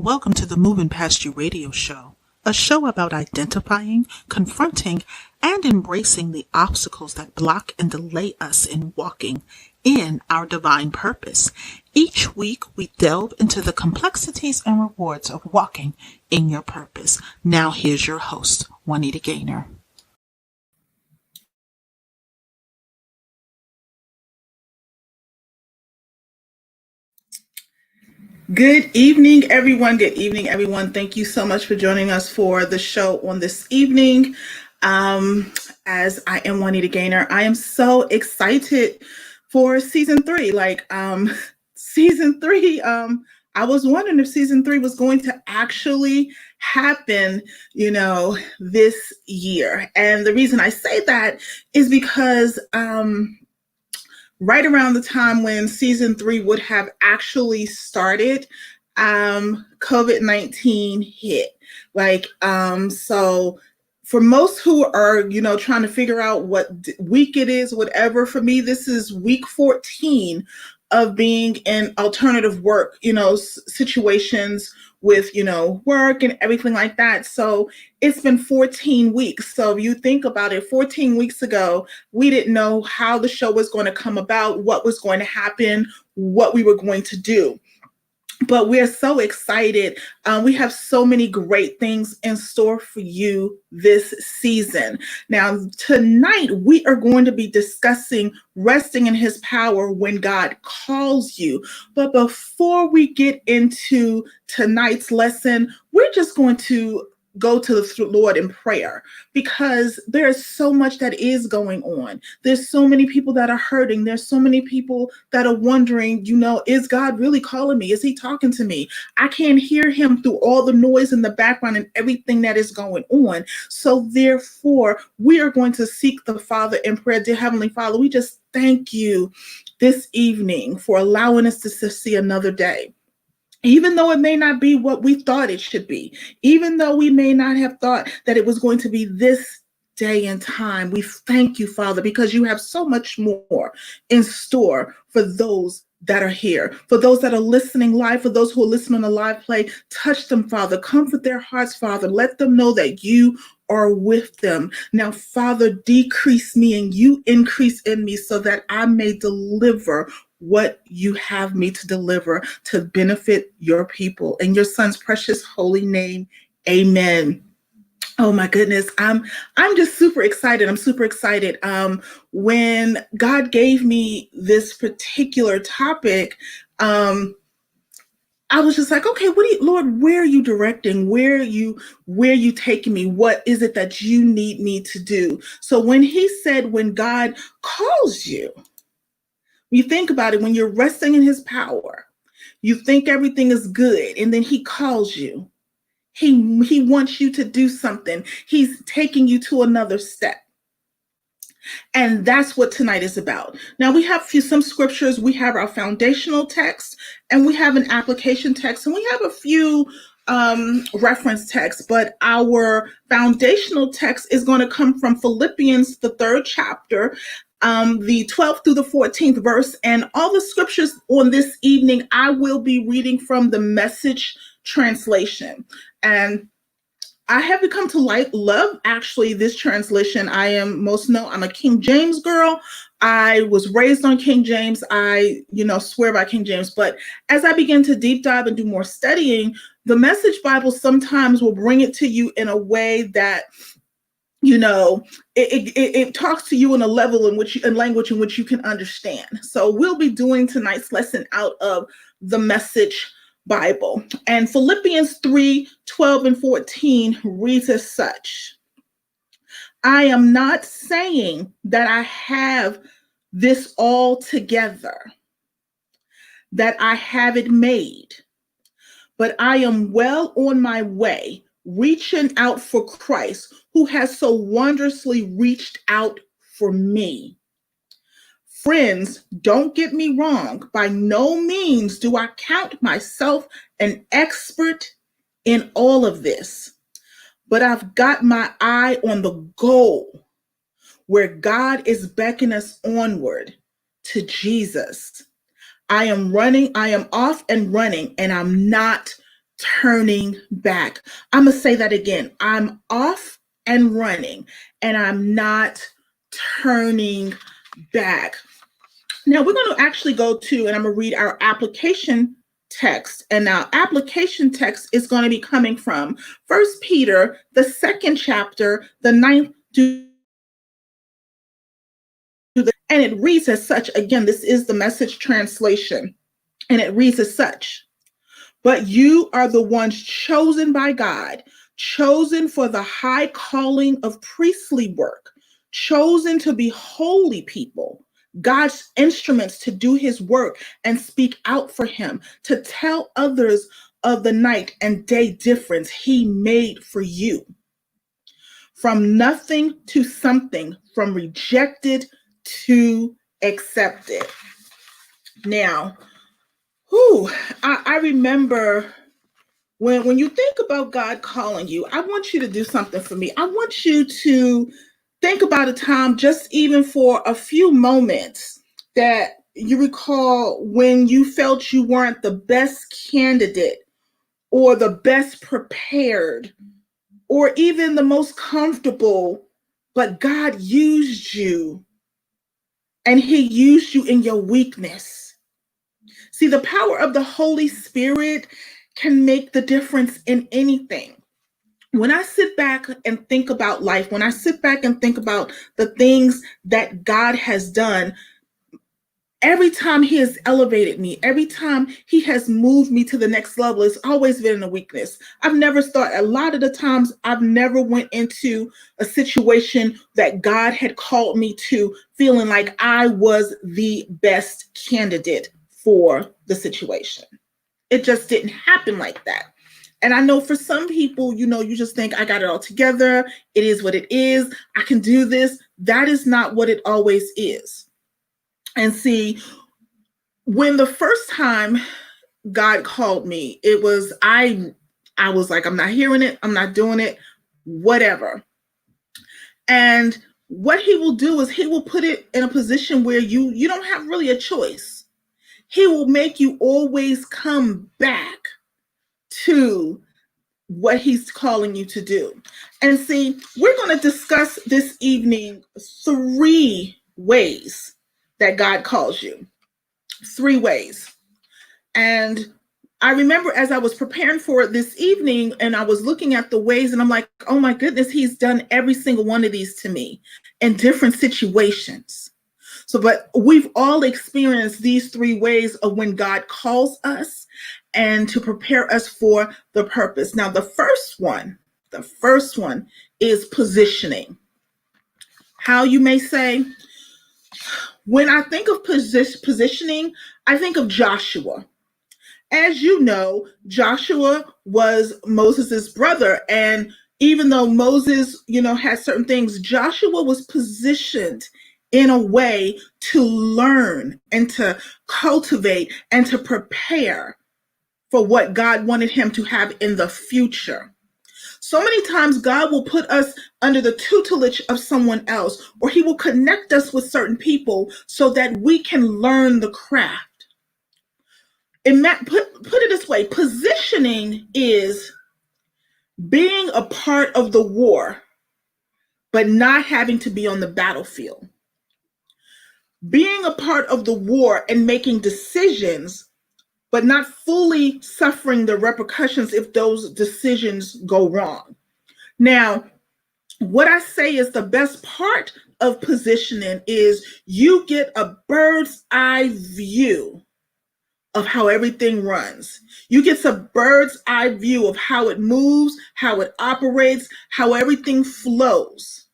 Welcome to the Moving Past You radio show, a show about identifying, confronting, and embracing the obstacles that block and delay us in walking in our divine purpose. Each week, we delve into the complexities and rewards of walking in your purpose. Now, here's your host, Juanita Gaynor. Good evening, everyone. Good evening, everyone. Thank you so much for joining us for the show on this evening. As I am Juanita Gaynor, I am so excited for season 3. Season 3, I was wondering if season 3 was going to actually happen, this year. And the reason I say that is because, right around the time when season 3 would have actually started, COVID-19 hit. So for most who are, trying to figure out what week it is, whatever, for me, this is week 14 of being in alternative work, situations with, work and everything like that. So it's been 14 weeks. So if you think about it, 14 weeks ago, we didn't know how the show was going to come about, what was going to happen, what we were going to do. But we're so excited. We have so many great things in store for you this season. Now, tonight, we are going to be discussing resting in his power when God calls you. But before we get into tonight's lesson, we're just going to go to the Lord in prayer, because there's so much that is going on. There's so many people that are hurting. There's so many people that are wondering, is God really calling me? Is he talking to me? I can't hear him through all the noise in the background and everything that is going on. So therefore, we are going to seek the Father in prayer. Dear Heavenly Father, we just thank you this evening for allowing us to see another day. Even though it may not be what we thought it should be, even though we may not have thought that it was going to be this day and time, we thank you, Father, because you have so much more in store for those that are here, for those that are listening live, for those who are listening to live play. Touch them, Father. Comfort their hearts, Father. Let them know that you are with them. Now, Father, decrease me and you increase in me so that I may deliver what you have me to deliver to benefit your people. In your son's precious holy name, amen. Oh my goodness. I'm just super excited. I'm super excited. When God gave me this particular topic, I was just like, okay, Lord, where are you directing? Where are you taking me? What is it that you need me to do? So when he said, when God calls you, you think about it, when you're resting in his power, you think everything is good, and then he calls you. He wants you to do something. He's taking you to another step. And that's what tonight is about. Now, we have some scriptures. We have our foundational text, and we have an application text, and we have a few reference texts. But our foundational text is going to come from Philippians, the 3rd chapter, the 12th through the 14th verse. And all the scriptures on this evening, I will be reading from the Message translation. And I have become to love actually this translation. I'm a King James girl. I was raised on King James. I, swear by King James. But as I begin to deep dive and do more studying, the Message Bible sometimes will bring it to you in a way that, it talks to you in a level in language in which you can understand. So we'll be doing tonight's lesson out of the Message Bible. And Philippians 3:12 and 14 reads as such: I am not saying that I have this all together, that I have it made, but I am well on my way, reaching out for Christ, who has so wondrously reached out for me. Friends, don't get me wrong. By no means do I count myself an expert in all of this, but I've got my eye on the goal, where God is beckoning us onward to Jesus. I am off and running, and I'm not turning back. I'm going to say that again. I'm off and running, and I'm not turning back. Now we're going to actually go to, and I'm going to read our application text. And now application text is going to be coming from 1 Peter, the 2nd chapter, the 9th to the, and it reads as such. Again, this is the Message translation, and it reads as such. But you are the ones chosen by God, chosen for the high calling of priestly work, chosen to be holy people, God's instruments to do his work and speak out for him, to tell others of the night and day difference he made for you. From nothing to something, from rejected to accepted. Now, I remember when you think about God calling you, I want you to do something for me. I want you to think about a time, just even for a few moments, that you recall when you felt you weren't the best candidate or the best prepared or even the most comfortable, but God used you, and he used you in your weakness. See, the power of the Holy Spirit can make the difference in anything. When I sit back and think about life, when I sit back and think about the things that God has done, every time he has elevated me, every time he has moved me to the next level, it's always been a weakness. I've never thought, a lot of the times I've never went into a situation that God had called me to feeling like I was the best candidate for the situation. It just didn't happen like that. And I know for some people, you just think, I got it all together. It is what it is. I can do this. That is not what it always is. And see, when the first time God called me, it was, I was like, I'm not hearing it. I'm not doing it, whatever. And what he will do is he will put it in a position where you don't have really a choice. He will make you always come back to what he's calling you to do. And see, we're going to discuss this evening 3 ways that God calls you. 3 ways. And I remember as I was preparing for it this evening and I was looking at the ways, and I'm like, oh my goodness, he's done every single one of these to me in different situations. So, but we've all experienced these 3 ways of when God calls us and to prepare us for the purpose. Now, the first one is positioning. How, you may say? When I think of positioning, I think of Joshua. As you know, Joshua was Moses' brother. And even though Moses, had certain things, Joshua was positioned in a way to learn and to cultivate and to prepare for what God wanted him to have in the future. So many times God will put us under the tutelage of someone else, or he will connect us with certain people so that we can learn the craft. And put it this way, positioning is being a part of the war, but not having to be on the battlefield. Being a part of the war and making decisions, but not fully suffering the repercussions if those decisions go wrong. Now, what I say is the best part of positioning is you get a bird's eye view of how everything runs. You get a bird's eye view of how it moves, how it operates, how everything flows.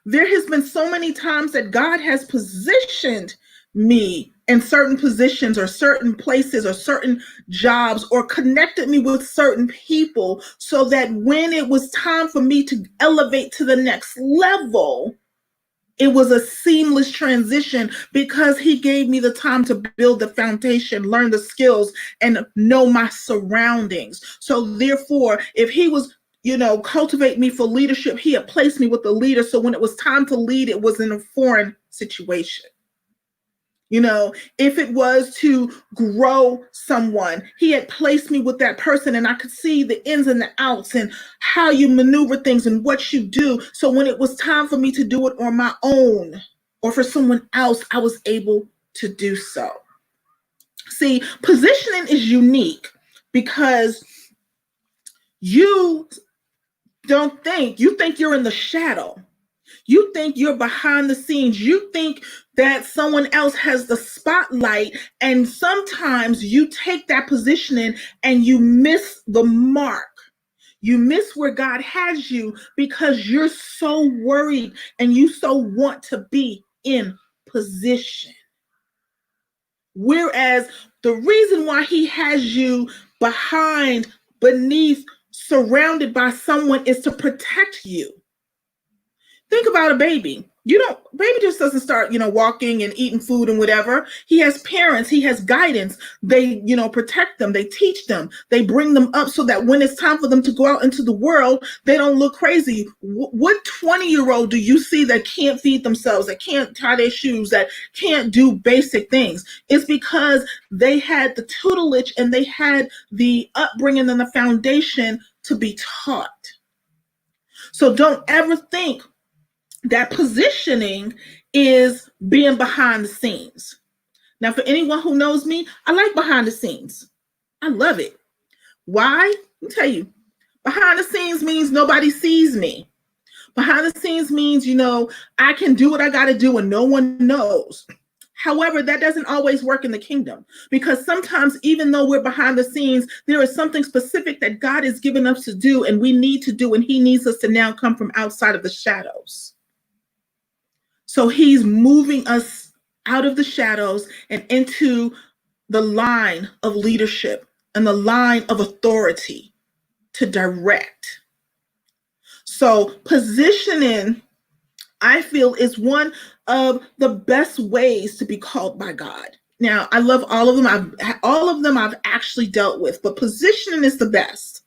There has been so many times that God has positioned me in certain positions or certain places or certain jobs, or connected me with certain people so that when it was time for me to elevate to the next level, it was a seamless transition because he gave me the time to build the foundation, learn the skills, and know my surroundings. So therefore, if he was cultivate me for leadership, he had placed me with the leader. So when it was time to lead, it was in a foreign situation. If it was to grow someone, he had placed me with that person and I could see the ins and the outs and how you maneuver things and what you do. So when it was time for me to do it on my own or for someone else, I was able to do so. See, positioning is unique because you think you're in the shadow. You think you're behind the scenes. You think that someone else has the spotlight. And sometimes you take that positioning and you miss the mark. You miss where God has you because you're so worried and you so want to be in position. Whereas the reason why he has you behind, beneath, surrounded by someone is to protect you. Think about a baby. Baby just doesn't start, walking and eating food and whatever. He has parents, he has guidance. They, protect them, they teach them, they bring them up so that when it's time for them to go out into the world, they don't look crazy. What 20-year-old do you see that can't feed themselves, that can't tie their shoes, that can't do basic things? It's because they had the tutelage and they had the upbringing and the foundation to be taught. So don't ever think that positioning is being behind the scenes. Now, for anyone who knows me, I like behind the scenes. I love it. Why? Let me tell you. Behind the scenes means nobody sees me. Behind the scenes means, I can do what I got to do and no one knows. However, that doesn't always work in the kingdom because sometimes even though we're behind the scenes, there is something specific that God has given us to do and we need to do, and he needs us to now come from outside of the shadows. So he's moving us out of the shadows and into the line of leadership and the line of authority to direct. So positioning, I feel, is one of the best ways to be called by God. Now, I love all of them. All of them I've actually dealt with, but positioning is the best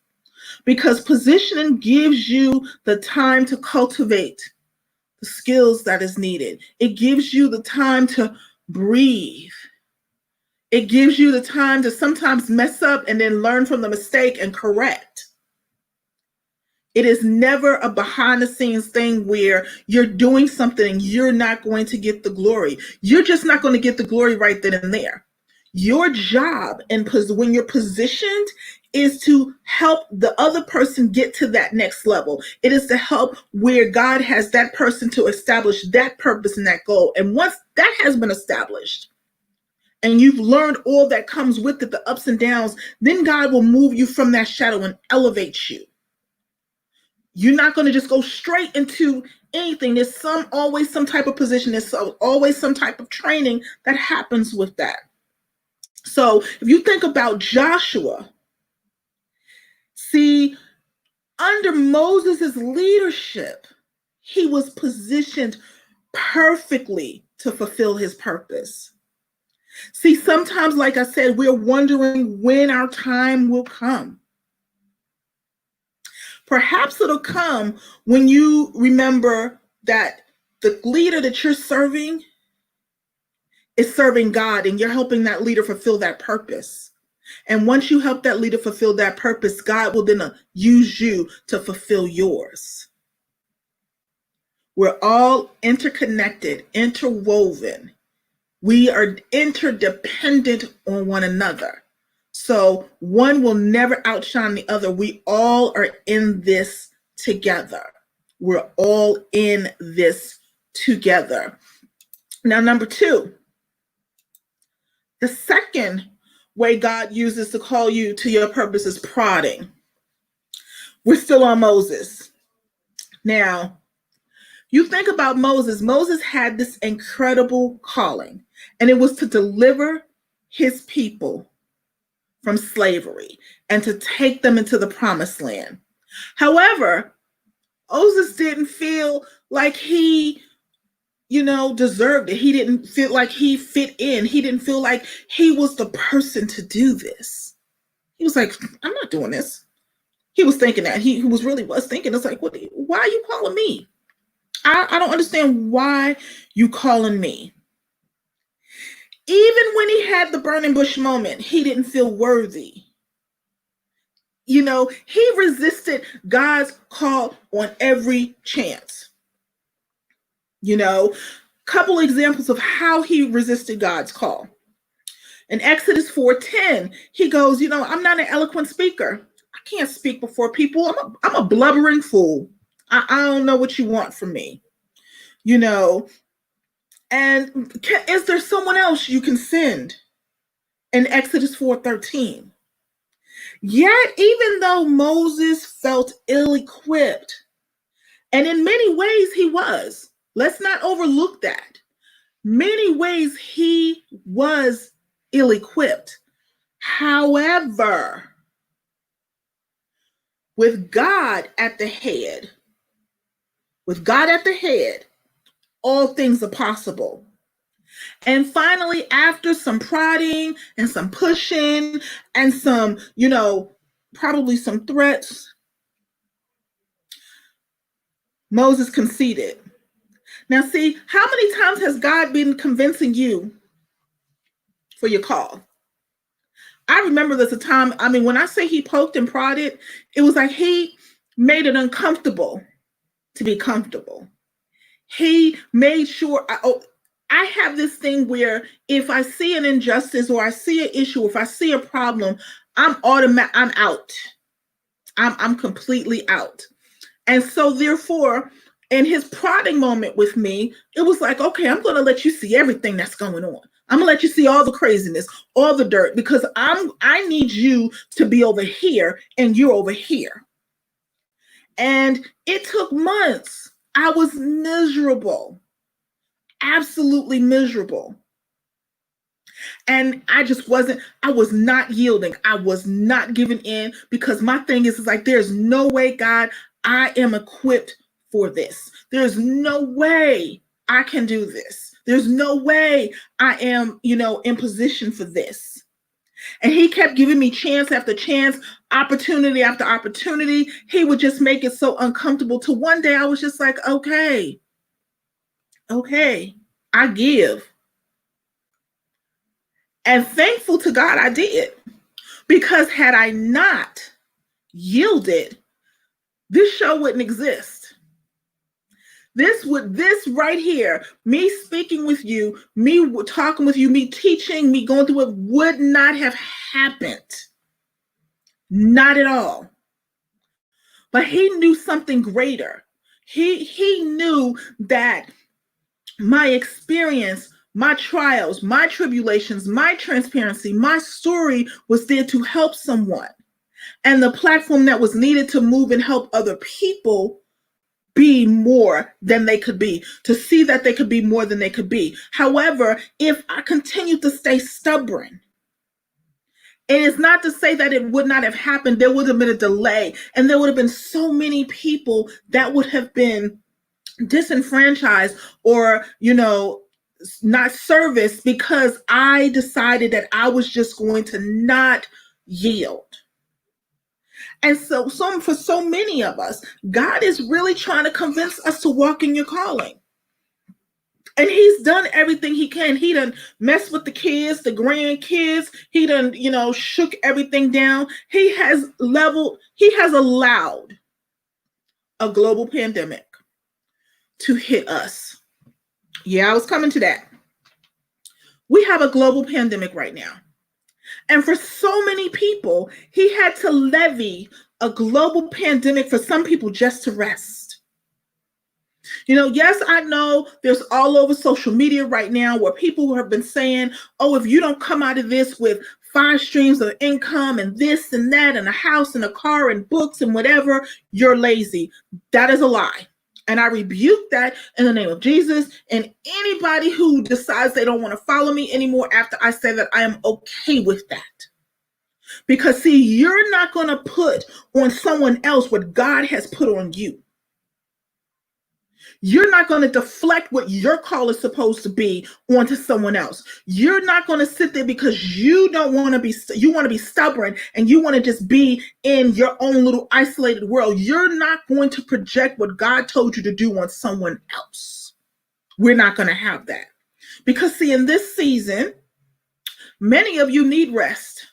because positioning gives you the time to cultivate the skills that is needed. It gives you the time to breathe. It gives you the time to sometimes mess up and then learn from the mistake and correct. It is never a behind the scenes thing where you're doing something and you're not going to get the glory. You're just not going to get the glory right then and there. Your job and when you're positioned is to help the other person get to that next level. It is to help where God has that person to establish that purpose and that goal. And once that has been established and you've learned all that comes with it, the ups and downs, then God will move you from that shadow and elevate you. You're not going to just go straight into anything. There's always some type of position. There's always some type of training that happens with that. So if you think about Joshua, see, under Moses' leadership, he was positioned perfectly to fulfill his purpose. See, sometimes, like I said, we're wondering when our time will come. Perhaps it'll come when you remember that the leader that you're serving is serving God and you're helping that leader fulfill that purpose. And once you help that leader fulfill that purpose, God will then use you to fulfill yours. We're all interconnected, interwoven. We are interdependent on one another. So one will never outshine the other. We all are in this together. We're all in this together. Now, number 2, the second way God uses to call you to your purpose is prodding. We're still on Moses. Now, you think about Moses. Moses had this incredible calling, and it was to deliver his people from slavery and to take them into the promised land. However, Moses didn't feel like he deserved it. He didn't feel like he fit in. He didn't feel like he was the person to do this. He was like, I'm not doing this. He was thinking that. He was thinking, it's like, why are you calling me? I don't understand why you calling me. Even when he had the burning bush moment, he didn't feel worthy. He resisted God's call on every chance. Couple examples of how he resisted God's call. In Exodus 4:10, he goes, I'm not an eloquent speaker. I can't speak before people. I'm a blubbering fool. I don't know what you want from me. And is there someone else you can send? In Exodus 4:13. Yet, even though Moses felt ill-equipped, and in many ways he was, let's not overlook that. Many ways he was ill-equipped. However, with God at the head, all things are possible. And finally, after some prodding and some pushing and some, probably some threats, Moses conceded. Now, see, how many times has God been convincing you for your call? I remember there's a time, when I say he poked and prodded, it was like he made it uncomfortable to be comfortable. He made sure, I have this thing where if I see an injustice or I see an issue, if I see a problem, I'm out. I'm completely out. And so therefore, in his prodding moment with me, it was like, okay, I'm going to let you see everything that's going on. I'm going to let you see all the craziness, all the dirt, because I need you to be over here and you're over here. And it took months. I was miserable. Absolutely miserable. And I was not yielding. I was not giving in, because my thing is like, there's no way, God, I am equipped for this. There's no way I can do this. There's no way I am, in position for this. And he kept giving me chance after chance, opportunity after opportunity. He would just make it so uncomfortable till one day I was just like, okay, I give. And thankful to God I did, because had I not yielded, this show wouldn't exist. This right here, me speaking with you, me talking with you, me teaching, me going through it, would not have happened. Not at all. But he knew something greater. He knew that my experience, my trials, my tribulations, my transparency, my story was there to help someone. And the platform that was needed to move and help other people be more than they could be, to see that they could be more than they could be. However, if I continued to stay stubborn, and it's not to say that it would not have happened, there would have been a delay, and there would have been so many people that would have been disenfranchised or, not serviced, because I decided that I was just going to not yield. And so for so many of us, God is really trying to convince us to walk in your calling. And he's done everything he can. He done messed with the kids, the grandkids. He done, shook everything down. He has allowed a global pandemic to hit us. Yeah, I was coming to that. We have a global pandemic right now. And for so many people, he had to levy a global pandemic for some people just to rest. Yes, I know there's all over social media right now where people have been saying, oh, if you don't come out of this with 5 streams of income and this and that and a house and a car and books and whatever, you're lazy. That is a lie. And I rebuke that in the name of Jesus. And anybody who decides they don't want to follow me anymore after I say that, I am okay with that. Because see, you're not going to put on someone else what God has put on you. You're not going to deflect what your call is supposed to be onto someone else. You're not going to sit there because you don't want to be, you want to be stubborn and you want to just be in your own little isolated world. You're not going to project what God told you to do on someone else. We're not going to have that. Because see, in this season, Many of you need rest.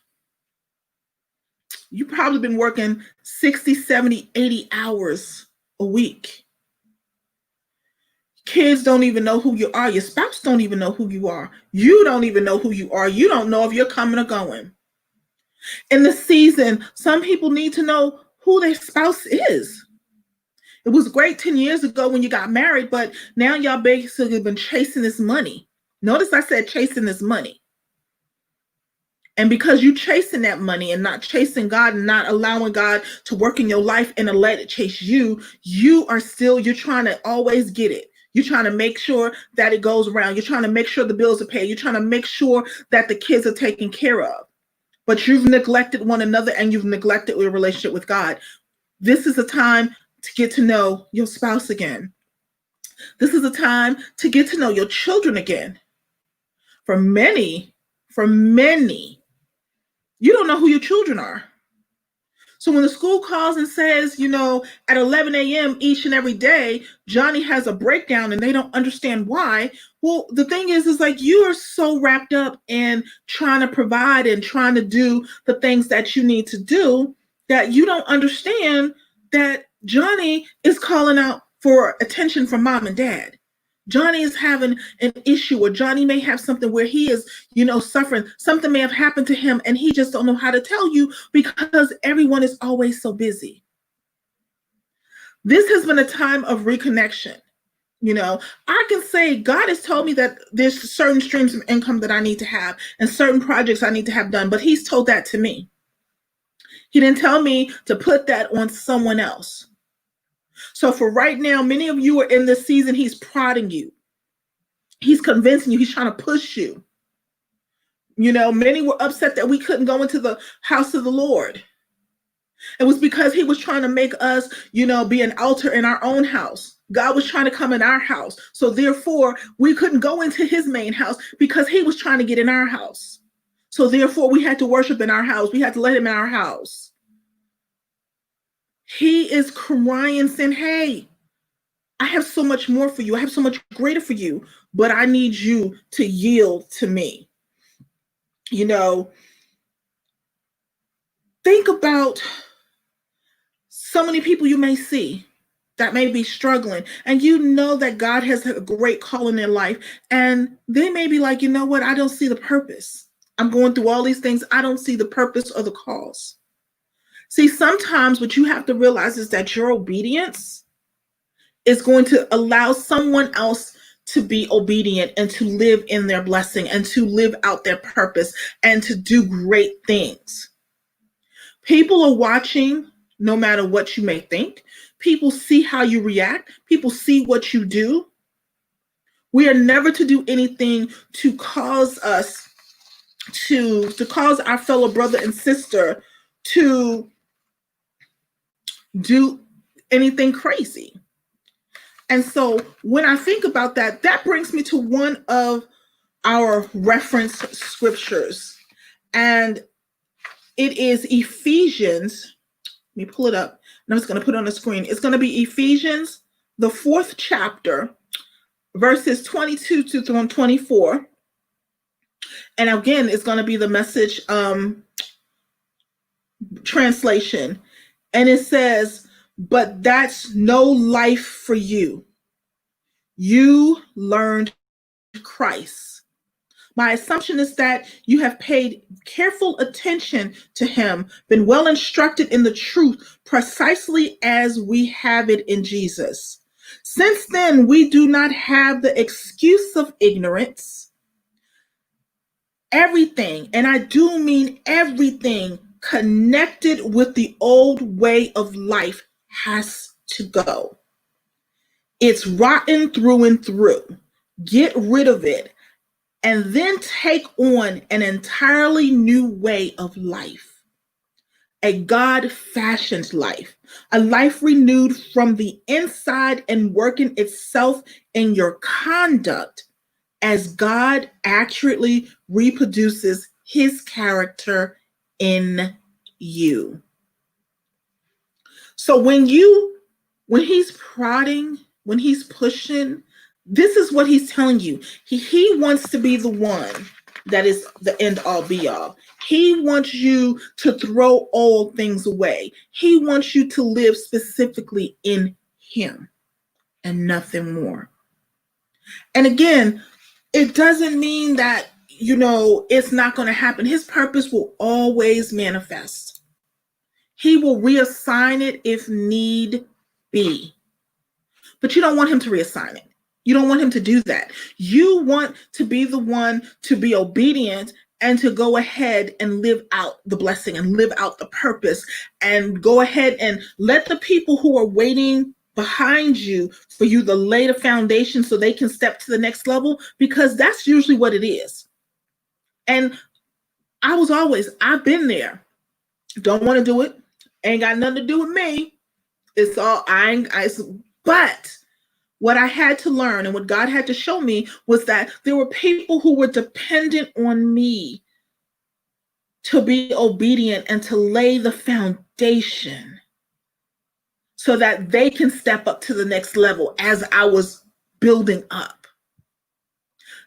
You've probably been working 60, 70, 80 hours a week. Kids don't even know who you are. Your spouse don't even know who you are. You don't even know who you are. You don't know if you're coming or going. In the season, some people need to know who their spouse is. It was great 10 years ago when you got married, but now y'all basically been chasing this money. Notice I said chasing this money. And because you chasing that money and not chasing God and not allowing God to work in your life and to let it chase you, you're trying to always get it. You're trying to make sure that it goes around. You're trying to make sure the bills are paid. You're trying to make sure that the kids are taken care of. But you've neglected one another and you've neglected your relationship with God. This is a time to get to know your spouse again. This is a time to get to know your children again. For many, you don't know who your children are. So when the school calls and says, at 11 a.m. each and every day, Johnny has a breakdown and they don't understand why. Well, the thing is like you are so wrapped up in trying to provide and trying to do the things that you need to do that you don't understand that Johnny is calling out for attention from mom and dad. Johnny is having an issue, or Johnny may have something where he is, suffering. Something may have happened to him and he just don't know how to tell you because everyone is always so busy. This has been a time of reconnection. I can say God has told me that there's certain streams of income that I need to have and certain projects I need to have done, but he's told that to me. He didn't tell me to put that on someone else. So for right now, many of you are in this season, he's prodding you. He's convincing you. He's trying to push you. Many were upset that we couldn't go into the house of the Lord. It was because he was trying to make us, be an altar in our own house. God was trying to come in our house. So therefore, we couldn't go into his main house because he was trying to get in our house. So therefore, we had to worship in our house. We had to let him in our house. He is crying, saying, hey, I have so much more for you. I have so much greater for you, but I need you to yield to me. Think about so many people you may see that may be struggling, and that God has a great call in their life, and they may be like, what? I don't see the purpose. I'm going through all these things. I don't see the purpose or the cause. See, sometimes what you have to realize is that your obedience is going to allow someone else to be obedient and to live in their blessing and to live out their purpose and to do great things. People are watching no matter what you may think. People see how you react. People see what you do. We are never to do anything to cause us to cause our fellow brother and sister to do anything crazy. And so when I think about that, that brings me to one of our reference scriptures. And it is Ephesians. Let me pull it up. And I'm just going to put it on the screen. It's going to be Ephesians, the 4th chapter, verses 22 to 24. And again, it's going to be the Message translation. And it says, but that's no life for you. You learned Christ. My assumption is that you have paid careful attention to him, been well instructed in the truth, precisely as we have it in Jesus. Since then, we do not have the excuse of ignorance. Everything, and I do mean everything, connected with the old way of life has to go. It's rotten through and through. Get rid of it and then take on an entirely new way of life. A God-fashioned life, a life renewed from the inside and working itself in your conduct as God accurately reproduces his character in you. So when he's prodding, when he's pushing, this is what he's telling you. He wants to be the one that is the end all be all. He wants you to throw all things away. He wants you to live specifically in him and nothing more. And again, it doesn't mean that, it's not going to happen. His purpose will always manifest. He will reassign it if need be. But you don't want him to reassign it. You don't want him to do that. You want to be the one to be obedient and to go ahead and live out the blessing and live out the purpose and go ahead and let the people who are waiting behind you for you to lay the foundation so they can step to the next level, because that's usually what it is. And I've been there. Don't want to do it. Ain't got nothing to do with me. It's all, but what I had to learn and what God had to show me was that there were people who were dependent on me to be obedient and to lay the foundation so that they can step up to the next level as I was building up.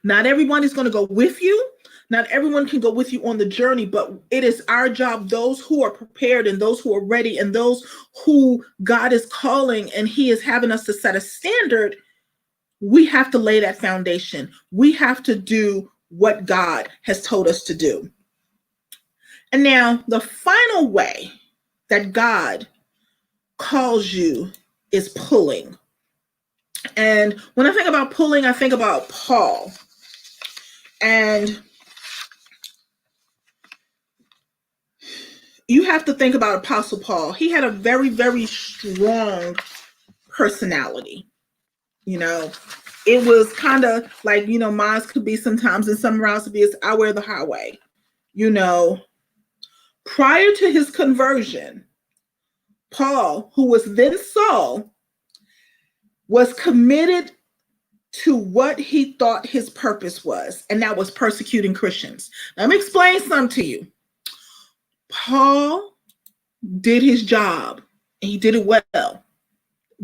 Not everybody's going to go with you. Not everyone can go with you on the journey, but it is our job, those who are prepared and those who are ready and those who God is calling and he is having us to set a standard. We have to lay that foundation. We have to do what God has told us to do. And now the final way that God calls you is pulling. And when I think about pulling, I think about Paul. And you have to think about Apostle Paul. He had a very, very strong personality. It was kind of like, mine could be sometimes, and some rounds to be, I wear the highway. Prior to his conversion, Paul, who was then Saul, was committed to what he thought his purpose was, and that was persecuting Christians. Now, let me explain something to you. Paul did his job, and he did it well.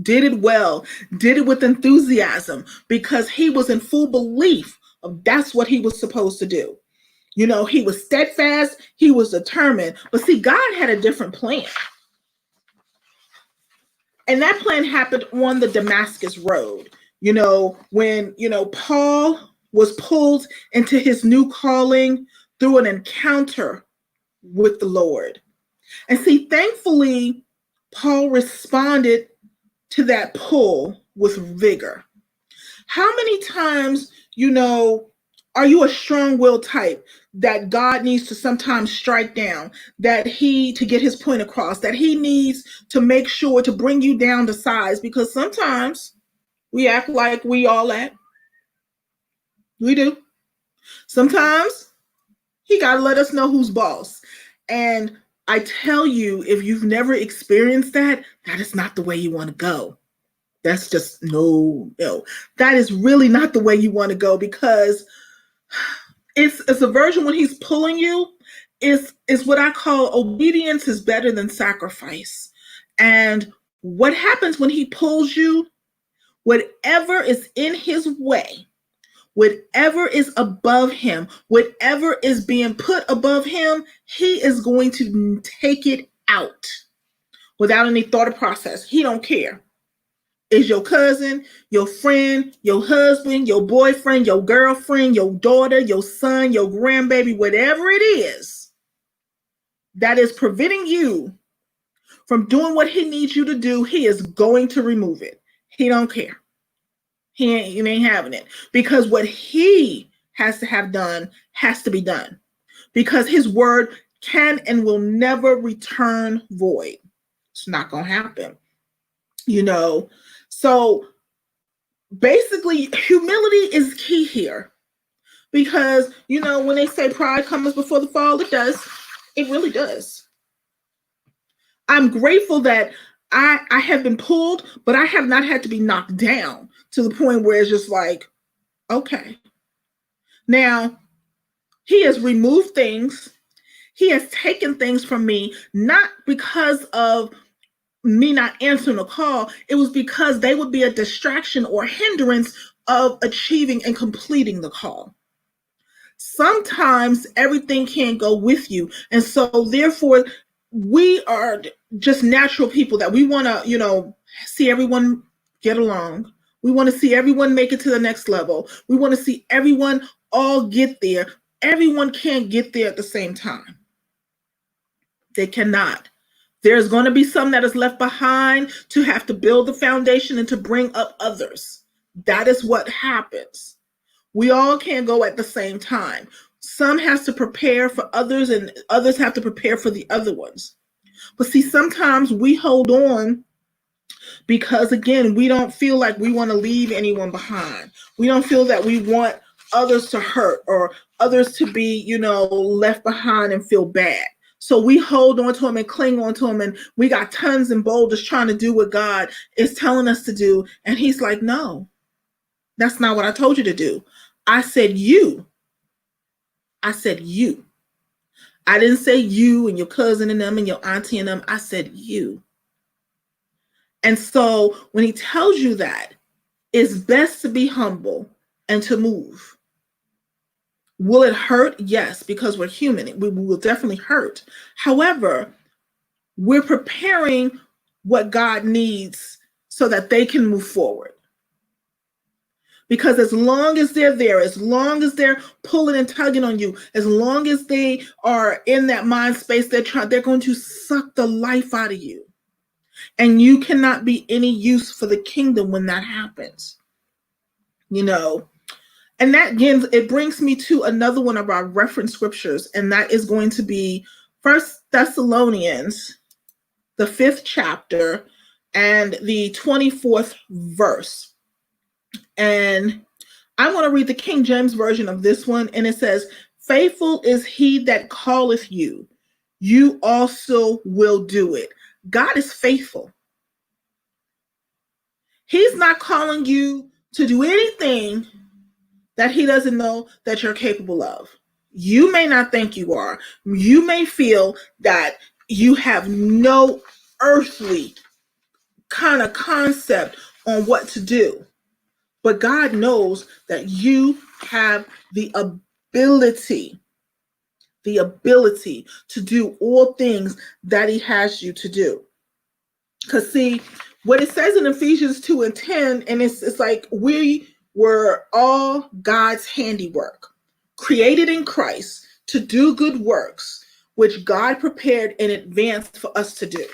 Did it with enthusiasm, because he was in full belief of that's what he was supposed to do. He was steadfast, he was determined. But see, God had a different plan. And that plan happened on the Damascus Road. When, Paul was pulled into his new calling through an encounter with the Lord. And see, thankfully, Paul responded to that pull with vigor. How many times, are you a strong-willed type that God needs to sometimes strike down, to get his point across, that he needs to make sure to bring you down to size? Because sometimes we act like we all at. We do. Sometimes he got to let us know who's boss. And I tell you, if you've never experienced that, that is not the way you want to go. That's just no. That is really not the way you want to go, because it's a version when he's pulling you. Is what I call obedience is better than sacrifice. And what happens when he pulls you? Whatever is in his way, whatever is above him, whatever is being put above him, he is going to take it out without any thought or process. He don't care. Is your cousin, your friend, your husband, your boyfriend, your girlfriend, your daughter, your son, your grandbaby, whatever it is that is preventing you from doing what he needs you to do, he is going to remove it. He don't care. He ain't having it, because what he has to have done has to be done, because his word can and will never return void. It's not going to happen, So basically, humility is key here, because, when they say pride comes before the fall, it does. It really does. I'm grateful that I have been pulled, but I have not had to be knocked down to the point where it's just like, okay. Now, he has removed things. He has taken things from me, not because of me not answering a call. It was because they would be a distraction or hindrance of achieving and completing the call. Sometimes everything can't go with you. And so therefore we are just natural people that we want to, see everyone get along. We want to see everyone make it to the next level. We want to see everyone all get there. Everyone can't get there at the same time. They cannot. There's going to be some that is left behind to have to build the foundation and to bring up others. That is what happens. We all can't go at the same time. Some has to prepare for others and others have to prepare for the other ones. But see, sometimes we hold on because, again, we don't feel like we want to leave anyone behind. We don't feel that we want others to hurt or others to be, left behind and feel bad. So we hold on to them and cling on to them, and we got tons and boulders trying to do what God is telling us to do. And he's like, no, that's not what I told you to do. I said you. I said you. I didn't say you and your cousin and them and your auntie and them. I said you. And so when he tells you that, it's best to be humble and to move. Will it hurt? Yes, because we're human. We will definitely hurt. However, we're preparing what God needs so that they can move forward. Because as long as they're there, as long as they're pulling and tugging on you, as long as they are in that mind space, they're going to suck the life out of you. And you cannot be any use for the kingdom when that happens. And that, again, it brings me to another one of our reference scriptures, and that is going to be 1 Thessalonians, the 5th chapter, and the 24th verse. And I want to read the King James version of this one, and it says, "Faithful is he that calleth you, you also will do it." God is faithful. He's not calling you to do anything that he doesn't know that you're capable of. You may not think you are. You may feel that you have no earthly kind of concept on what to do. But God knows that you have the ability to do all things that he has you to do. Because see, what it says in Ephesians 2:10, and it's like we were all God's handiwork, created in Christ to do good works, which God prepared in advance for us to do.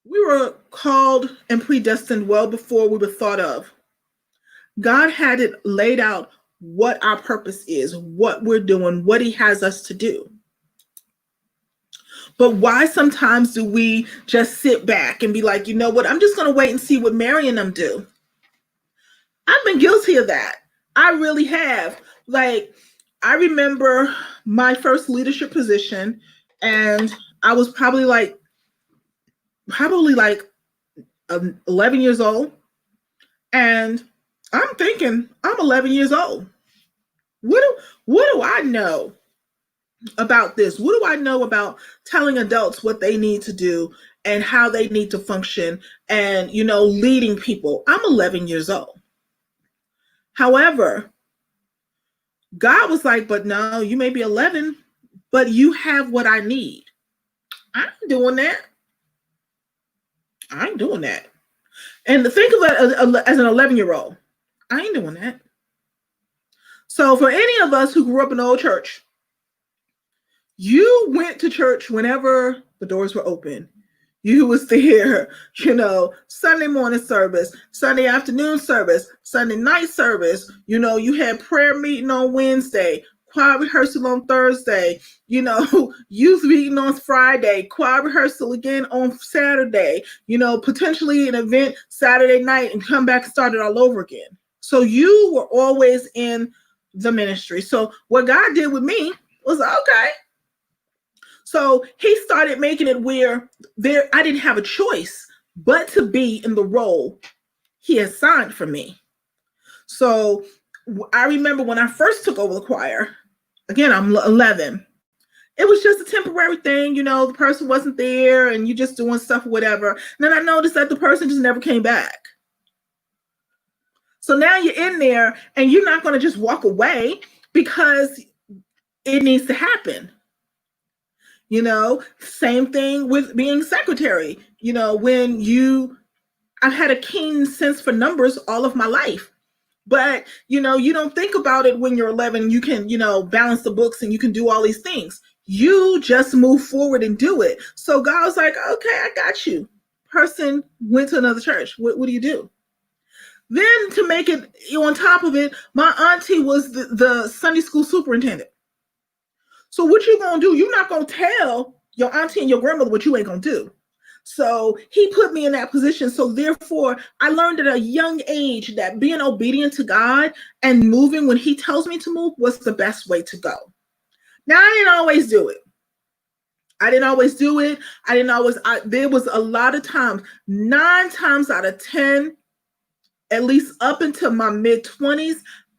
We were called and predestined well before we were thought of. God had it laid out what our purpose is, what we're doing, what he has us to do. But why sometimes do we just sit back and be like, you know what, I'm just going to wait and see what Mary and them do? I've been guilty of that. I really have. Like, I remember my first leadership position, and I was probably like 11 years old. And I'm thinking, I'm 11 years old. What do I know about this? What do I know about telling adults what they need to do and how they need to function and, leading people? I'm 11 years old. However, God was like, but no, you may be 11, but you have what I need. I ain't doing that. And to think of it as an 11-year-old, I ain't doing that. So for any of us who grew up in the old church, you went to church whenever the doors were open. You was there, Sunday morning service, Sunday afternoon service, Sunday night service. You had prayer meeting on Wednesday, choir rehearsal on Thursday, youth meeting on Friday, choir rehearsal again on Saturday, potentially an event Saturday night, and come back and start it all over again. So you were always in the ministry. So what God did with me was, okay. So he started making it where I didn't have a choice but to be in the role he assigned for me. So I remember when I first took over the choir, again, I'm 11. It was just a temporary thing, the person wasn't there and you just doing stuff or whatever. And then I noticed that the person just never came back. So now you're in there and you're not going to just walk away because it needs to happen. Same thing with being secretary. I've had a keen sense for numbers all of my life. But, you don't think about it when you're 11. You can, balance the books and you can do all these things. You just move forward and do it. So God was like, okay, I got you. Person went to another church. What do you do? Then to make it on top of it, my auntie was the Sunday school superintendent. So what you going to do? You're not going to tell your auntie and your grandmother what you ain't going to do. So he put me in that position. So therefore, I learned at a young age that being obedient to God and moving when he tells me to move was the best way to go. Now, I didn't always do it. There was a lot of times, 9 times out of 10, at least up until my mid-20s,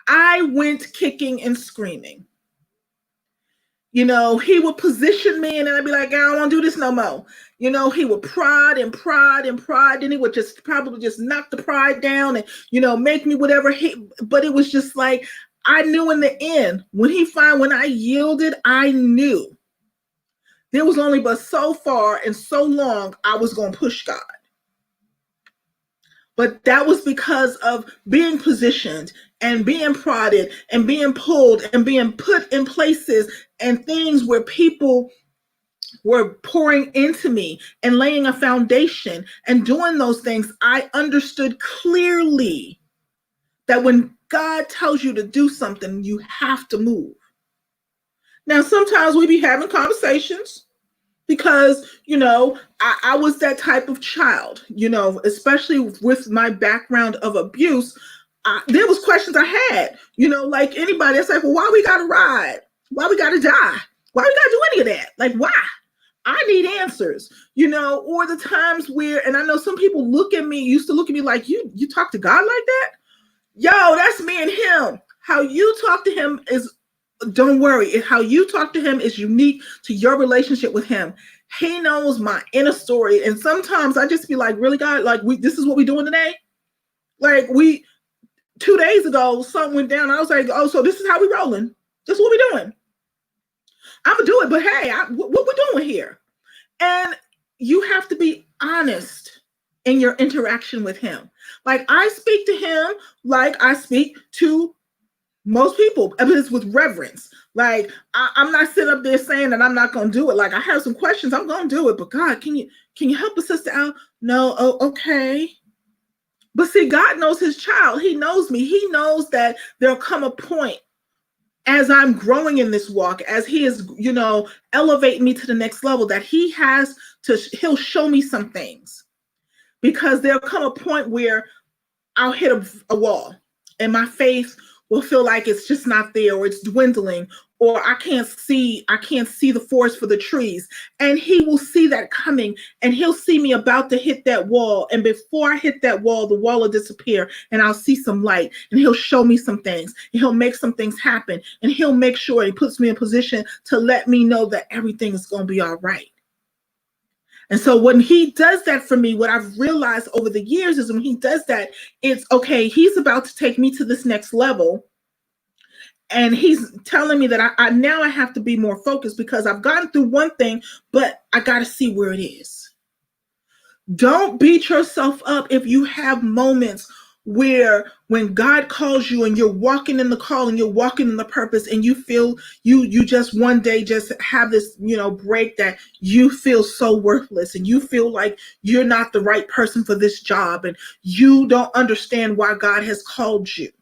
I went kicking and screaming. He would position me and then I'd be like, I don't want to do this no more. He would prod. Then he would probably just knock the pride down and, make me whatever. But it was just like, I knew in the end, when I yielded, I knew there was only but so far and so long I was going to push God. But that was because of being positioned and being prodded and being pulled and being put in places and things where people were pouring into me and laying a foundation and doing those things. I understood clearly that when God tells you to do something, you have to move. Now, sometimes we be having conversations because, I was that type of child, especially with my background of abuse. There was questions I had, like anybody. It's like, well, why we got to ride? Why we got to die? Why we got to do any of that? Like, why? I need answers, or the times where, and I know some people used to look at me like, you talk to God like that? Yo, that's me and him. How you talk to him is, don't worry. How you talk to him is unique to your relationship with him. He knows my inner story. And sometimes I just be like, really, God, like this is what we're doing today? Like 2 days ago, something went down. I was like, oh, so this is how we rolling. This is what we're doing. I'm going to do it. But hey, what we're doing here. And you have to be honest in your interaction with him. Like I speak to him like I speak to most people, but it's with reverence. Like I'm not sitting up there saying that I'm not going to do it. Like I have some questions, I'm going to do it. But God, can you help a sister out? No, oh, okay. But see, God knows his child. He knows me. He knows that there'll come a point as I'm growing in this walk, as he is, elevating me to the next level, that he'll show me some things, because there'll come a point where I'll hit a wall and my faith will feel like it's just not there, or it's dwindling, or I can't see the forest for the trees. And he will see that coming, and he'll see me about to hit that wall. And before I hit that wall, the wall will disappear and I'll see some light, and he'll show me some things, and he'll make some things happen, and he'll make sure he puts me in position to let me know that everything is going to be all right. And so when he does that for me, what I've realized over the years is when he does that, it's okay, he's about to take me to this next level. And he's telling me that I now have to be more focused, because I've gotten through one thing, but I got to see where it is. Don't beat yourself up if you have moments where when God calls you and you're walking in the call and you're walking in the purpose, and you feel you just one day just have this, break, that you feel so worthless and you feel like you're not the right person for this job and you don't understand why God has called you.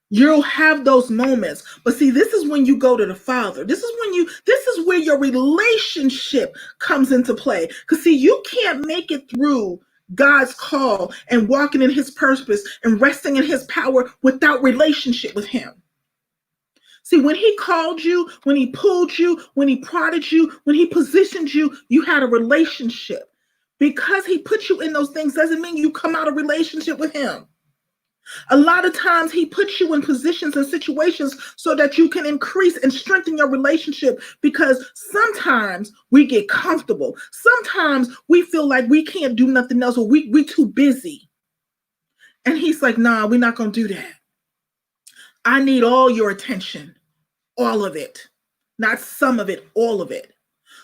You'll have those moments. But see, this is when you go to the Father. This is where your relationship comes into play. Because see, you can't make it through God's call and walking in his purpose and resting in his power without relationship with him. See, when he called you, when he pulled you, when he prodded you, when he positioned you, you had a relationship. Because he put you in those things doesn't mean you come out of relationship with him. A lot of times he puts you in positions and situations so that you can increase and strengthen your relationship, because sometimes we get comfortable. Sometimes we feel like we can't do nothing else, or we too busy. And he's like, nah, we're not going to do that. I need all your attention, all of it, not some of it, all of it.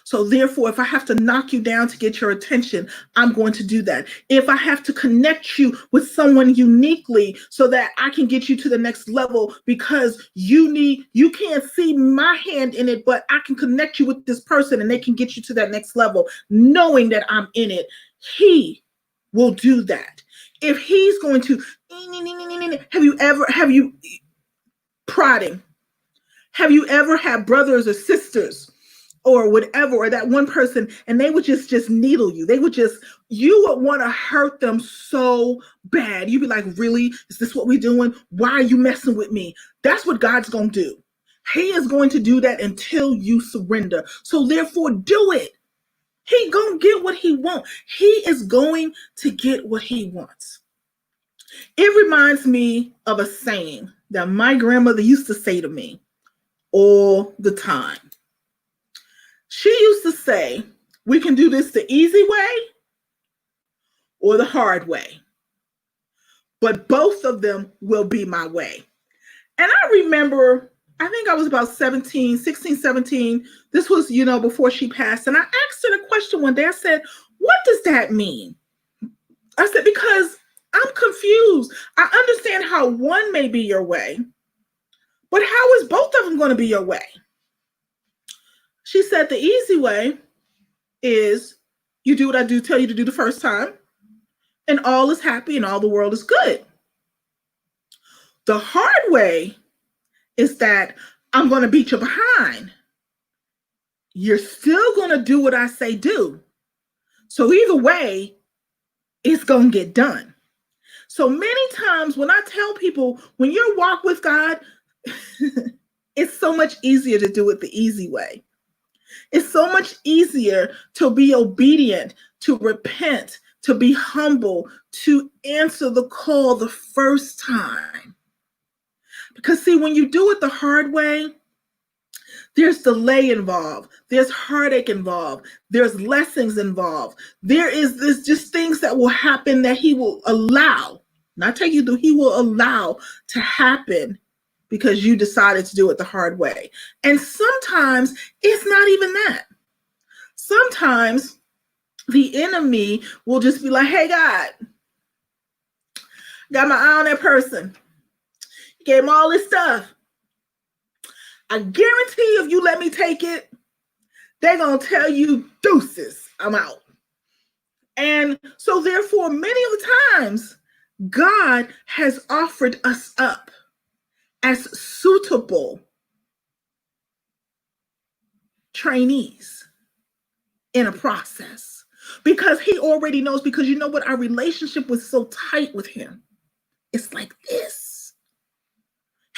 So therefore, if I have to knock you down to get your attention, I'm going to do that. If I have to connect you with someone uniquely so that I can get you to the next level because you can't see my hand in it, but I can connect you with this person and they can get you to that next level, knowing that I'm in it, he will do that. If he's going to, have you prodding? Have you ever had brothers or sisters or whatever, or that one person, and they would just needle you? You would want to hurt them so bad. You'd be like, really? Is this what we're doing? Why are you messing with me? That's what God's going to do. He is going to do that until you surrender. So therefore, do it. He gonna get what he wants. He is going to get what he wants. It reminds me of a saying that my grandmother used to say to me all the time. She used to say, we can do this the easy way or the hard way, but both of them will be my way. And I remember, I think I was about 16, 17. This was, before she passed. And I asked her the question one day. I said, what does that mean? I said, because I'm confused. I understand how one may be your way, but how is both of them going to be your way? She said the easy way is you do what I tell you to do the first time, and all is happy and all the world is good. The hard way is that I'm going to beat you behind. You're still going to do what I say do. So either way, it's going to get done. So many times when I tell people, when you walk with God, it's so much easier to do it the easy way. It's so much easier to be obedient, to repent, to be humble, to answer the call the first time. Because see, when you do it the hard way, there's delay involved. There's heartache involved. There's lessons involved. There is just things that will happen that he will allow, not take you through, he will allow to happen because you decided to do it the hard way. And sometimes it's not even that. Sometimes the enemy will just be like, hey, God, got my eye on that person. Gave him all this stuff. I guarantee you, if you let me take it, they're going to tell you, deuces, I'm out. And so therefore, many of the times, God has offered us up as suitable trainees in a process, because he already knows, because you know what, our relationship was so tight with him. It's like this.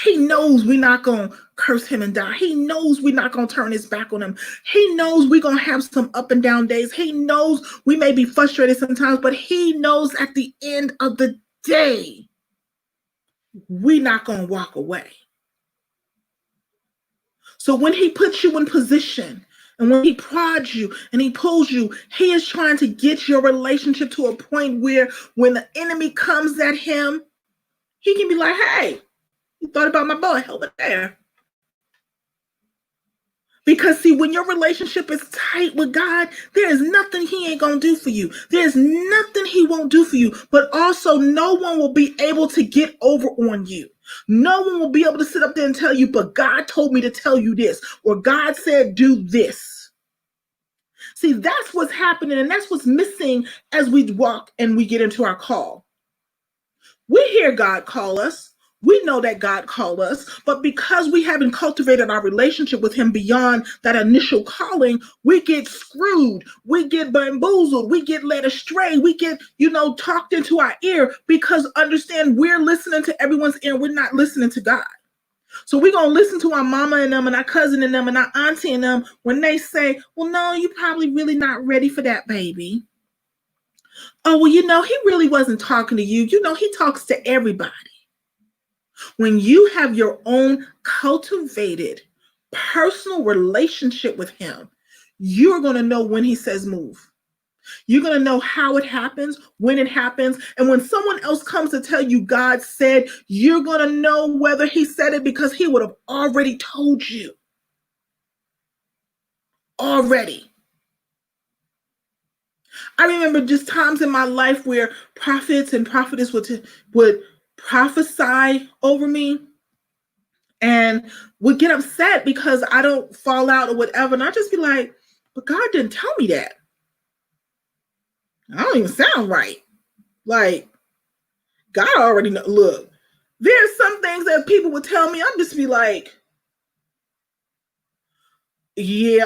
He knows we're not going to curse him and die. He knows we're not going to turn his back on him. He knows we're going to have some up and down days. He knows we may be frustrated sometimes, but he knows at the end of the day, we're not going to walk away. So when he puts you in position and when he prods you and he pulls you, he is trying to get your relationship to a point where when the enemy comes at him, he can be like, hey, you thought about my boy over there. Because see, when your relationship is tight with God, there is nothing he ain't going to do for you. There's nothing he won't do for you. But also, no one will be able to get over on you. No one will be able to sit up there and tell you, but God told me to tell you this, or God said do this. See, that's what's happening, and that's what's missing as we walk and we get into our call. We hear God call us. We know that God called us, but because we haven't cultivated our relationship with him beyond that initial calling, we get screwed, we get bamboozled, we get led astray, we get, talked into our ear, because understand, we're listening to everyone's ear, we're not listening to God. So we're going to listen to our mama and them and our cousin and them and our auntie and them when they say, well, no, you're probably really not ready for that, baby. Oh, well, he really wasn't talking to you. He talks to everybody. When you have your own cultivated personal relationship with him, you're going to know when he says move. You're going to know how it happens, when it happens. And when someone else comes to tell you God said, you're going to know whether he said it because he would have already told you. Already. I remember just times in my life where prophets and prophetess would prophesy over me and would get upset because I don't fall out or whatever. And I'd just be like, but God didn't tell me that. I don't even sound right. Like, God already know. Look, there's some things that people would tell me. I'd just be like, yeah,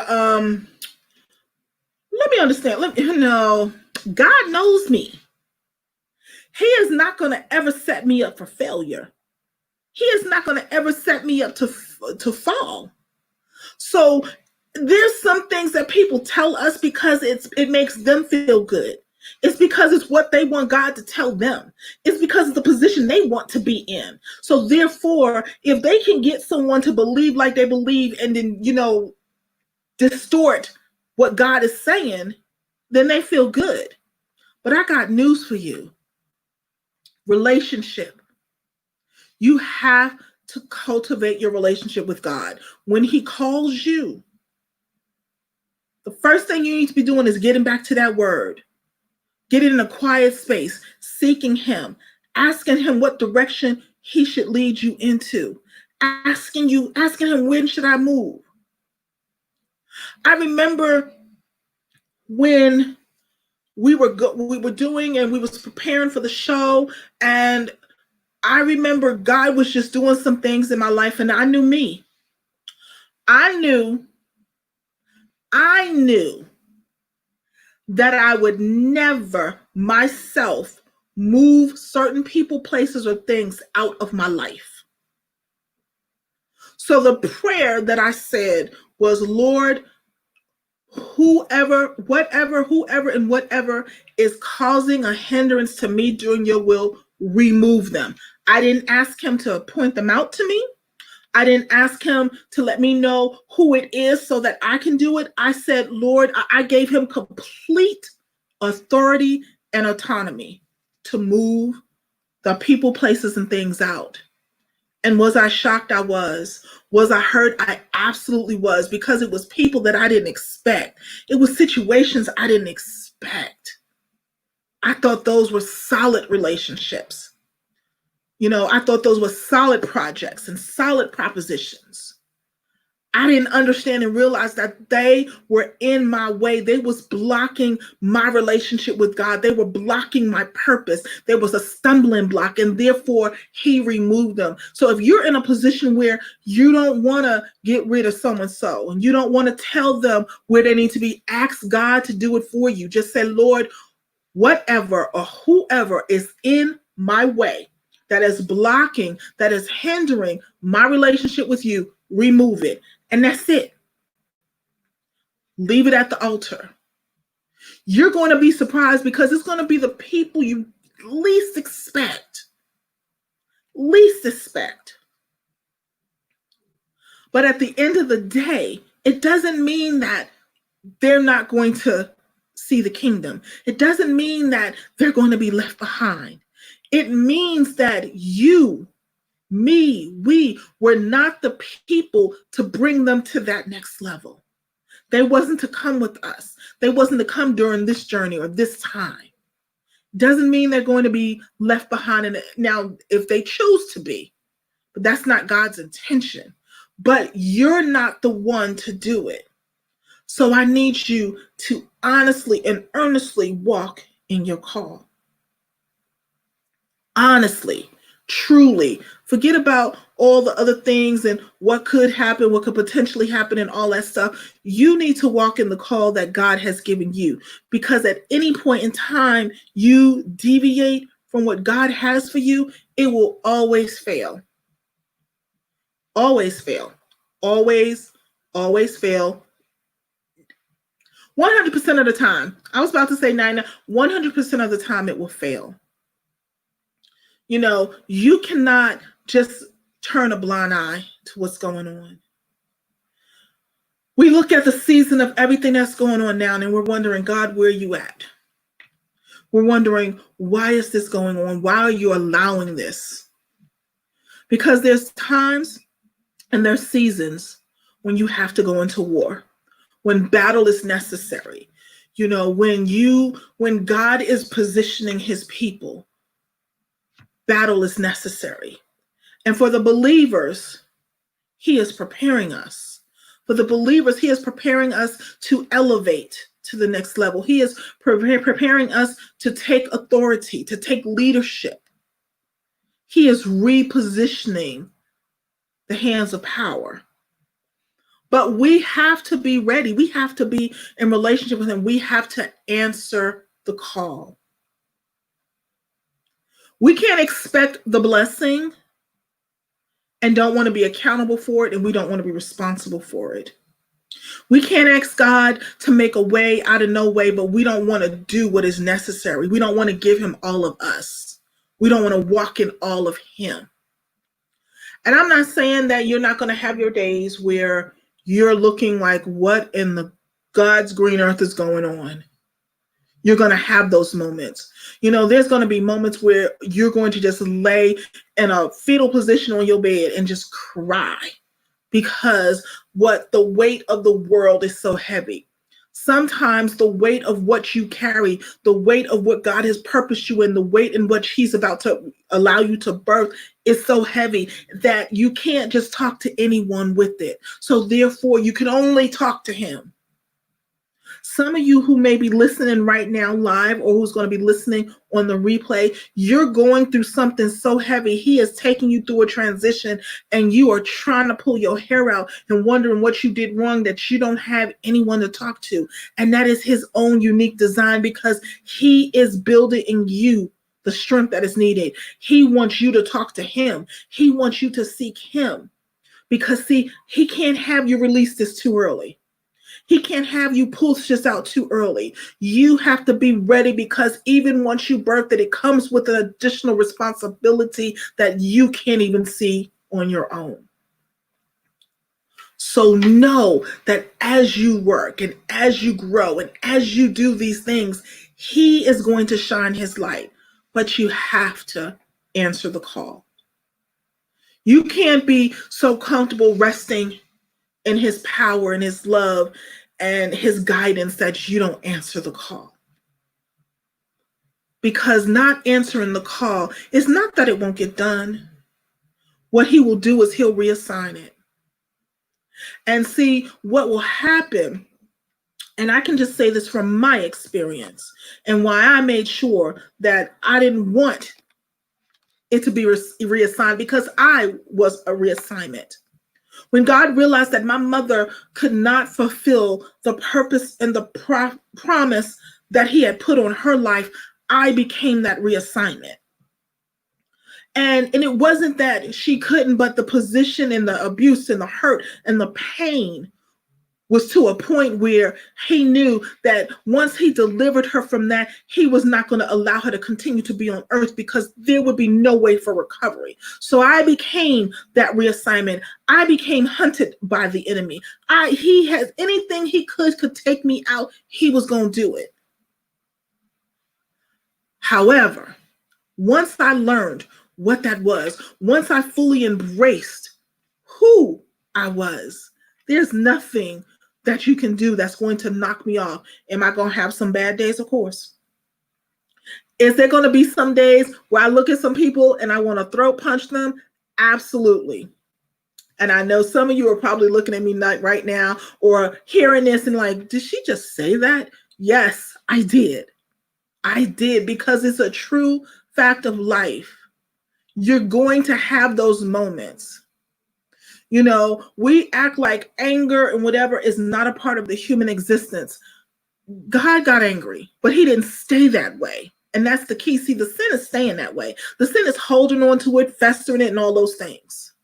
let me understand. No, God knows me. He is not going to ever set me up for failure. He is not going to ever set me up to fall. So there's some things that people tell us because it makes them feel good. It's because it's what they want God to tell them. It's because of the position they want to be in. So therefore, if they can get someone to believe like they believe and then, distort what God is saying, then they feel good. But I got news for you. Relationship. You have to cultivate your relationship with God. When he calls you, the first thing you need to be doing is getting back to that word. Getting in a quiet space, seeking him, asking him what direction he should lead you into, asking him, when should I move? I remember when we were doing and we was preparing for the show, and I remember God was just doing some things in my life, and I knew me. I knew that I would never myself move certain people, places, or things out of my life. So the prayer that I said was, Lord, whoever and whatever is causing a hindrance to me doing your will, remove them. I didn't ask him to point them out to me. I didn't ask him to let me know who it is so that I can do it. I said, Lord, I gave him complete authority and autonomy to move the people, places, and things out. And was I shocked? I was. Was I hurt? I absolutely was, because it was people that I didn't expect. It was situations I didn't expect. I thought those were solid relationships. I thought those were solid projects and solid propositions. I didn't understand and realize that they were in my way. They was blocking my relationship with God. They were blocking my purpose. There was a stumbling block, and therefore he removed them. So if you're in a position where you don't want to get rid of so-and-so and you don't want to tell them where they need to be, ask God to do it for you. Just say, Lord, whatever or whoever is in my way, that is blocking, that is hindering my relationship with you, remove it. And that's it. Leave it at the altar. You're going to be surprised, because it's going to be the people you least expect. But at the end of the day, it doesn't mean that they're not going to see the kingdom. It doesn't mean that they're going to be left behind. It means that we were not the people to bring them to that next level. They wasn't to come with us. They wasn't to come during this journey or this time. Doesn't mean they're going to be left behind. And now, if they choose to be, but that's not God's intention. But you're not the one to do it. So I need you to honestly and earnestly walk in your call. Honestly, truly, forget about all the other things and what could happen, what could potentially happen, and all that stuff. You need to walk in the call that God has given you, because at any point in time you deviate from what God has for you, it will always fail. Always fail. Always fail. 100% of the time. I was about to say 100% of the time it will fail. You cannot just turn a blind eye to what's going on. We look at the season of everything that's going on now, and we're wondering, God, where are you at? We're wondering, why is this going on? Why are you allowing this? Because there's times and there's seasons when you have to go into war, when battle is necessary. You know, when God is positioning his people, battle is necessary. And for the believers, he is preparing us. For the believers, he is preparing us to elevate to the next level. He is preparing us to take authority, to take leadership. He is repositioning the hands of power. But we have to be ready. We have to be in relationship with him. We have to answer the call. We can't expect the blessing and don't want to be accountable for it, and we don't want to be responsible for it. We can't ask God to make a way out of no way, but we don't want to do what is necessary. We don't want to give him all of us. We don't want to walk in all of him. And I'm not saying that you're not going to have your days where you're looking like, what in the God's green earth is going on? You're going to have those moments. You know, there's going to be moments where you're going to just lay in a fetal position on your bed and just cry because the weight of the world is so heavy. Sometimes the weight of what you carry, the weight of what God has purposed you in, the weight in which he's about to allow you to birth is so heavy that you can't just talk to anyone with it. So therefore, you can only talk to him. Some of you who may be listening right now live or who's going to be listening on the replay, you're going through something so heavy. He is taking you through a transition and you are trying to pull your hair out and wondering what you did wrong, that you don't have anyone to talk to. And that is his own unique design, because he is building in you the strength that is needed. He wants you to talk to him. He wants you to seek him, because see, he can't have you release this too early. He can't have you push this out too early. You have to be ready, because even once you birth it, it comes with an additional responsibility that you can't even see on your own. So know that as you work and as you grow and as you do these things, he is going to shine his light, but you have to answer the call. You can't be so comfortable resting in his power and his love and his guidance that you don't answer the call. Because not answering the call is not that it won't get done. What he will do is he'll reassign it. And see, what will happen, and I can just say this from my experience and why I made sure that I didn't want it to be reassigned, because I was a reassignment. When God realized that my mother could not fulfill the purpose and the promise that he had put on her life, I became that reassignment. And it wasn't that she couldn't, but the position and the abuse and the hurt and the pain was to a point where he knew that once he delivered her from that, he was not going to allow her to continue to be on earth, because there would be no way for recovery. So I became that reassignment. I became hunted by the enemy. He has anything he could take me out, he was going to do it. However, once I learned what that was, once I fully embraced who I was, there's nothing that you can do that's going to knock me off. Am I going to have some bad days? Of course. Is there going to be some days where I look at some people and I want to throat punch them? Absolutely. And I know some of you are probably looking at me right now or hearing this and like, did she just say that? Yes, I did. I did, because it's a true fact of life. You're going to have those moments. You know, we act like anger and whatever is not a part of the human existence. God got angry, but he didn't stay that way. And that's the key. See, the sin is staying that way. The sin is holding on to it, festering it, and all those things.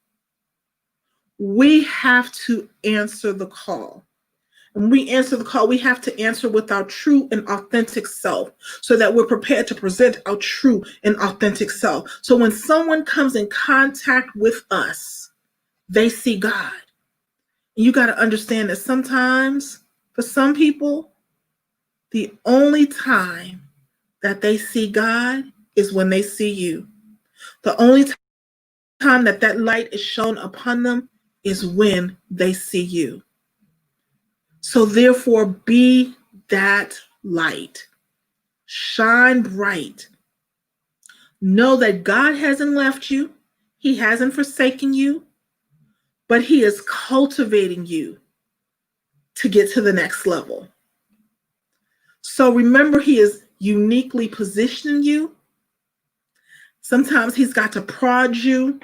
We have to answer the call. When we answer the call, we have to answer with our true and authentic self, so that we're prepared to present our true and authentic self. So when someone comes in contact with us, they see God. And you got to understand that sometimes, for some people, the only time that they see God is when they see you. The only time that that light is shown upon them is when they see you. So therefore, be that light. Shine bright. Know that God hasn't left you. He hasn't forsaken you, but he is cultivating you to get to the next level. So remember, he is uniquely positioning you. Sometimes he's got to prod you,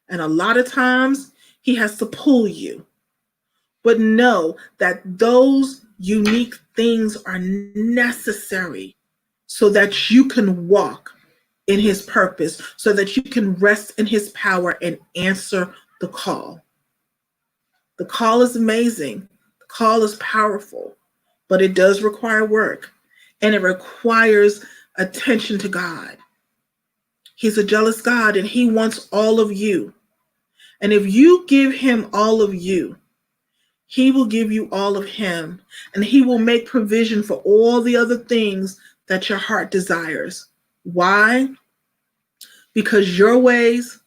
and a lot of times he has to pull you. But know that those unique things are necessary so that you can walk in his purpose, so that you can rest in his power and answer the call. The call is amazing. The call is powerful, but it does require work, and it requires attention to God. He's a jealous God, and he wants all of you. And if you give him all of you, he will give you all of him, and he will make provision for all the other things that your heart desires. Why? Because your ways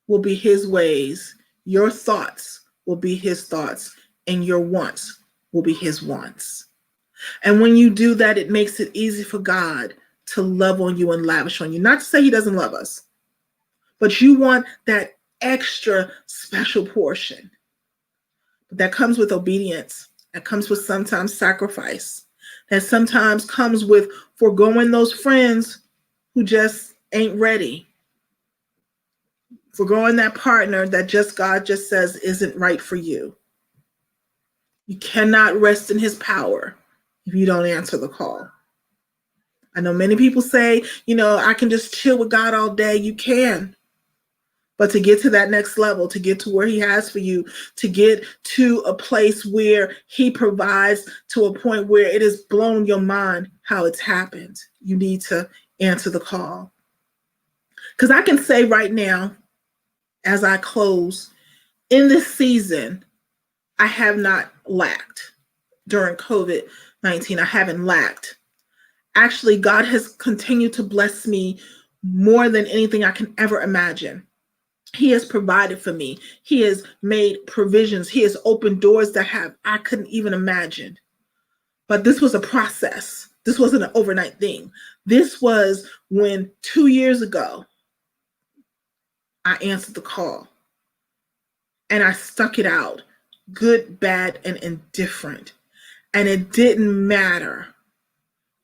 will be his ways, your thoughts will be his thoughts, and your wants will be his wants. And when you do that, it makes it easy for God to love on you and lavish on you. Not to say he doesn't love us, but you want that extra special portion. But that comes with obedience. That comes with sometimes sacrifice. That sometimes comes with foregoing those friends who just ain't ready. Foregoing that partner that God just says isn't right for you. You cannot rest in his power if you don't answer the call. I know many people say, I can just chill with God all day. You can. But to get to that next level, to get to where he has for you, to get to a place where he provides to a point where it has blown your mind how it's happened, you need to answer the call. Because I can say right now, as I close, in this season, I have not lacked. During COVID-19, I haven't lacked. Actually, God has continued to bless me more than anything I can ever imagine. He has provided for me. He has made provisions. He has opened doors that I couldn't even imagine. But this was a process. This wasn't an overnight thing. This was when 2 years ago, I answered the call. And I stuck it out, good, bad, and indifferent. And it didn't matter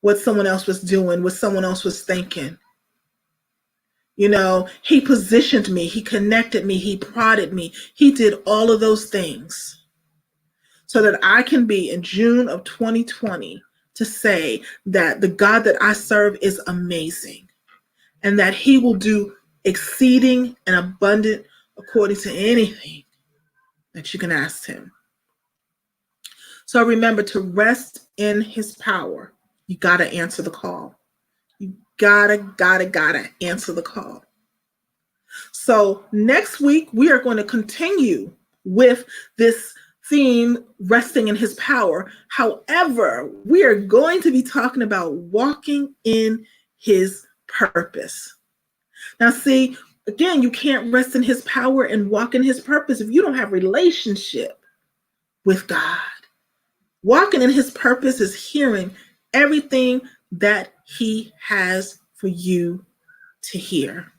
what someone else was doing, what someone else was thinking. He positioned me, he connected me, he prodded me. He did all of those things so that I can be in June of 2020 to say that the God that I serve is amazing and that he will do exceeding and abundant according to anything that you can ask him. So remember to rest in his power. You got to answer the call. You gotta answer the call. So next week, we are going to continue with this theme, resting in his power. However, we are going to be talking about walking in his purpose. Now, see, again, you can't rest in his power and walk in his purpose if you don't have relationship with God. Walking in his purpose is hearing everything that he has for you to hear.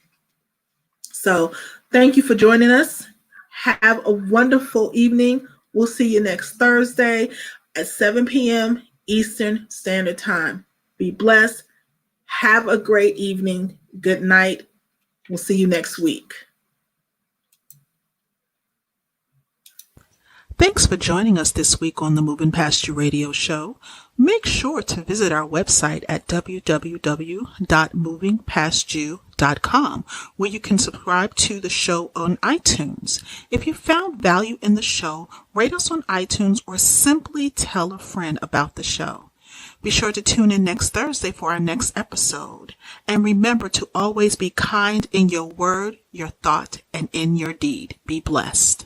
So thank you for joining us. Have a wonderful evening. We'll see you next Thursday at 7 p.m. Eastern Standard Time. Be blessed. Have a great evening. Good night. We'll see you next week. Thanks for joining us this week on the Moving Past You radio show. Make sure to visit our website at www.movingpastyou.com, where you can subscribe to the show on iTunes. If you found value in the show, rate us on iTunes or simply tell a friend about the show. Be sure to tune in next Thursday for our next episode. And remember to always be kind in your word, your thought, and in your deed. Be blessed.